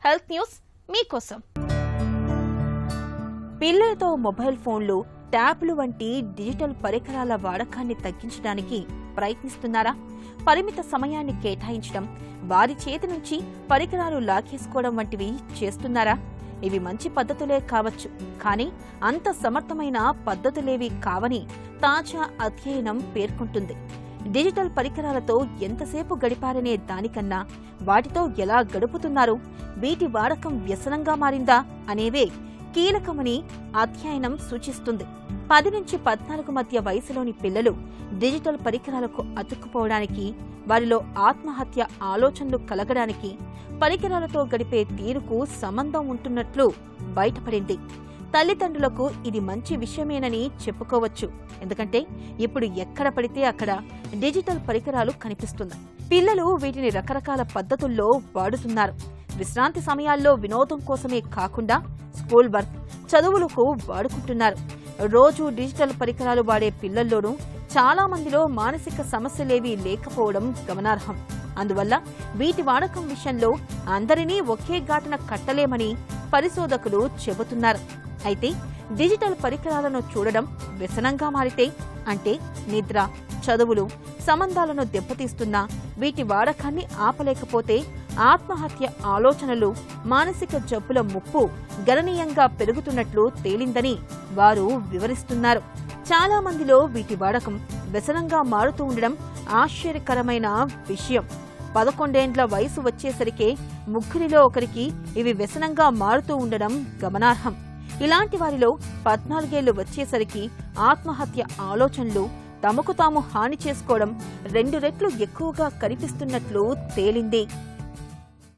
Health news మీకోసం. పిల్లలతో mobile ఫోన్లు, ట్యాబ్లు వంటి డిజిటల్ పరికరాల వాడకాన్ని తగ్గించడానికి ప్రయత్నిస్తున్నారా? పరిమిత సమయాన్ని కేటాయించడం, వారి చేతి నుంచి పరికరాలు లాగేసుకోవడం వంటివి చేస్తున్నారా? ఇవి మంచి పద్ధతులే కావచ్చు, కానీ అంత సమర్థమైన పద్ధతులేవి కావని తాజా అధ్యయనం పేర్కొంటుంది. డిజిటల్ పరికరాలతో ఎంతసేపు గడిపారనే దానికన్నా వాటితో ఎలా గడుపుతున్నారు, వీటి వాడకం వ్యసనంగా మారిందా అనేవే కీలకమని అధ్యయనం సూచిస్తుంది. 10 నుంచి 14 మధ్య వయసులోని పిల్లలు డిజిటల్ పరికరాలకు అతుక్కుపోవడానికి, వారిలో ఆత్మహత్య ఆలోచనలు కలగడానికి పరికరాలతో గడిపే తీరుకు సంబంధం ఉంటున్నట్లు బయటపడింది. తల్లిదండ్రులకు ఇది మంచి విషయమేనని చెప్పుకోవచ్చు. ఎందుకంటే ఇప్పుడు ఎక్కడ పడితే అక్కడ డిజిటల్ పరికరాలు కనిపిస్తున్నాయి. పిల్లలు వీటిని రకరకాల పద్ధతుల్లో వాడుతున్నారు. విశ్రాంతి సమయాల్లో వినోదం కోసమే కాకుండా స్కూల్ వర్క్, చదువులకు వాడుకుంటున్నారు. రోజు డిజిటల్ పరికరాలు వాడే పిల్లల్లోనూ చాలా మందిలో మానసిక సమస్యలేవీ లేకపోవడం గమనార్హం. అందువల్ల వీటి వాడకం విషయంలో అందరినీ ఒకే ఘాటున కట్టలేమని పరిశోధకులు చెబుతున్నారు. అయితే డిజిటల్ పరికరాలను చూడడం వ్యసనంగా మారితే, అంటే నిద్ర, చదువులు, సంబంధాలను దెబ్బతీస్తున్నా వీటి వాడకాన్ని ఆపలేకపోతే ఆత్మహత్య ఆలోచనలు, మానసిక జబ్బుల ముప్పు గణనీయంగా పెరుగుతున్నట్లు తేలిందని వారు వివరిస్తున్నారు. చాలా మందిలో వీటి వాడకం వ్యసనంగా మారుతూ ఉండడం ఆశ్చర్యకరమైన విషయం. 11 ఏండ్ల వయసు వచ్చేసరికే 3 ఒకరికి ఇవి వ్యసనంగా మారుతూ ఉండడం గమనార్హం. ఇలాంటి వారిలో 14 ఏళ్లు వచ్చేసరికి ఆత్మహత్య ఆలోచనలు, తమకు తాము హాని చేసుకోవడం 2 రెట్లు ఎక్కువగా కనిపిస్తున్నట్లు తేలింది.